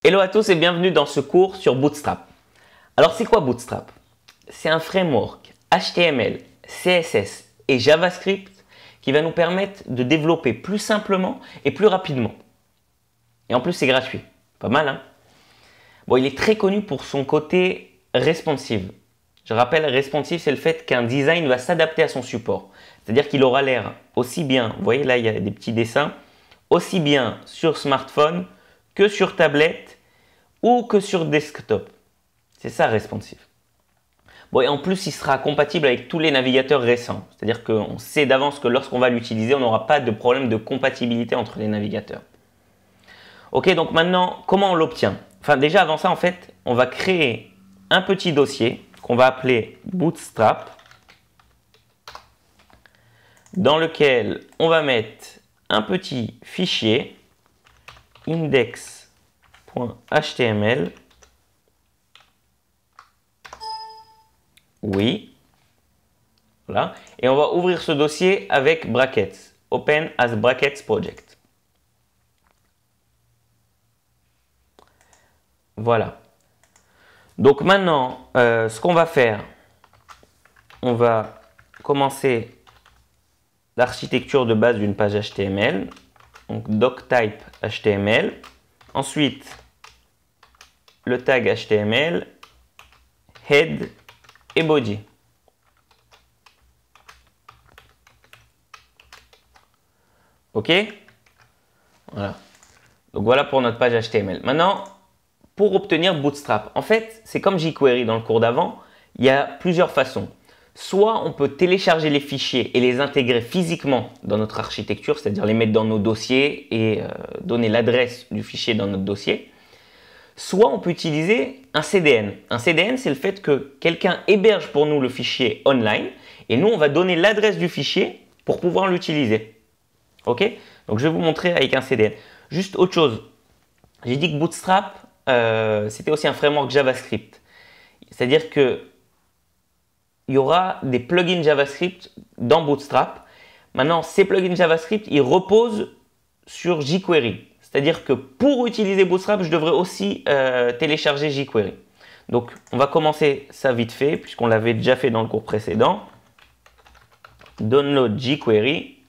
Hello à tous et bienvenue dans ce cours sur Bootstrap. Alors c'est quoi Bootstrap? C'est un framework HTML, CSS et JavaScript qui va nous permettre de développer plus simplement et plus rapidement. Et en plus c'est gratuit, pas mal hein? Bon, il est très connu pour son côté responsive. Je rappelle, responsive c'est le fait qu'un design va s'adapter à son support. C'est-à-dire qu'il aura l'air aussi bien, vous voyez là il y a des petits dessins, aussi bien sur smartphone que sur tablette ou que sur desktop. C'est ça responsive. Bon, et en plus, il sera compatible avec tous les navigateurs récents. C'est-à-dire qu'on sait d'avance que lorsqu'on va l'utiliser, on n'aura pas de problème de compatibilité entre les navigateurs. Ok, donc maintenant, comment on l'obtient? Enfin, déjà avant ça, en fait, on va créer un petit dossier qu'on va appeler Bootstrap, dans lequel on va mettre un petit fichier index.html. Oui. Voilà. Et on va ouvrir ce dossier avec brackets. Open as brackets project. Voilà. Donc maintenant, ce qu'on va faire, on va commencer l'architecture de base d'une page HTML. Donc doctype HTML. Ensuite, le tag HTML, head et body. Ok? Voilà. Donc voilà pour notre page HTML. Maintenant, pour obtenir Bootstrap, en fait, c'est comme jQuery dans le cours d'avant, il y a plusieurs façons. Soit on peut télécharger les fichiers et les intégrer physiquement dans notre architecture, c'est-à-dire les mettre dans nos dossiers et donner l'adresse du fichier dans notre dossier. Soit on peut utiliser un CDN. Un CDN, c'est le fait que quelqu'un héberge pour nous le fichier online et nous, on va donner l'adresse du fichier pour pouvoir l'utiliser. Ok? Donc, je vais vous montrer avec un CDN. Juste autre chose. J'ai dit que Bootstrap, c'était aussi un framework JavaScript. C'est-à-dire que il y aura des plugins JavaScript dans Bootstrap. Maintenant, ces plugins JavaScript, ils reposent sur jQuery. C'est-à-dire que pour utiliser Bootstrap, je devrais aussi télécharger jQuery. Donc, on va commencer ça vite fait, puisqu'on l'avait déjà fait dans le cours précédent. Download jQuery.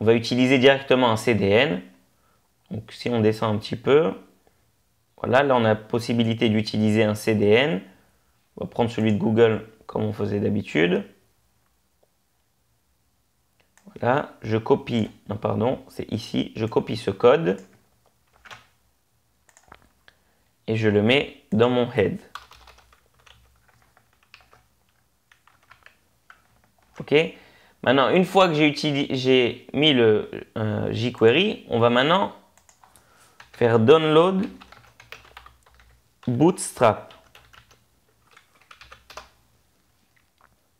On va utiliser directement un CDN. Donc, si on descend un petit peu, voilà, là, on a la possibilité d'utiliser un CDN. On va prendre celui de Google comme on faisait d'habitude. Voilà, je copie, non pardon, c'est ici, je copie ce code et je le mets dans mon head. Ok, maintenant une fois que j'ai mis le jQuery, on va maintenant faire download Bootstrap.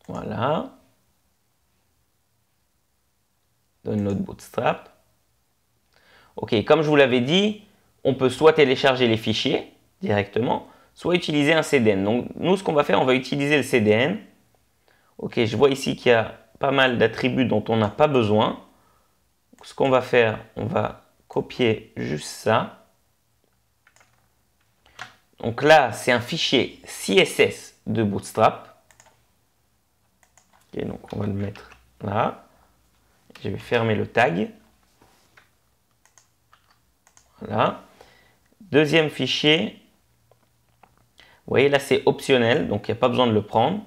Voilà. Download Bootstrap. Ok, comme je vous l'avais dit, on peut soit télécharger les fichiers directement, soit utiliser un CDN. Donc nous, ce qu'on va faire, on va utiliser le CDN. Ok, je vois ici qu'il y a pas mal d'attributs dont on n'a pas besoin. Donc, ce qu'on va faire, on va copier juste ça. Donc là, c'est un fichier CSS de Bootstrap. Ok, donc on va le mettre là. Je vais fermer le tag. Voilà. Deuxième fichier. Vous voyez là, c'est optionnel, donc il n'y a pas besoin de le prendre.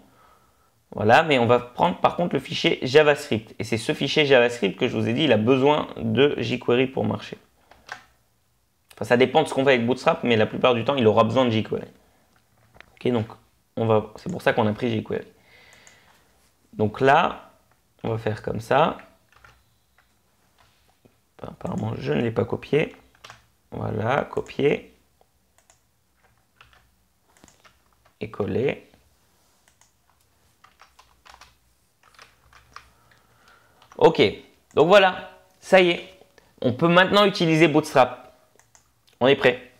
Voilà, mais on va prendre par contre le fichier JavaScript. Et c'est ce fichier JavaScript que je vous ai dit, il a besoin de jQuery pour marcher. Enfin, ça dépend de ce qu'on fait avec Bootstrap, mais la plupart du temps, il aura besoin de jQuery. Ok, donc c'est pour ça qu'on a pris jQuery. Donc là, on va faire comme ça. Apparemment, je ne l'ai pas copié. Voilà, copier. Et coller. Ok, donc voilà, ça y est. On peut maintenant utiliser Bootstrap. On est prêt.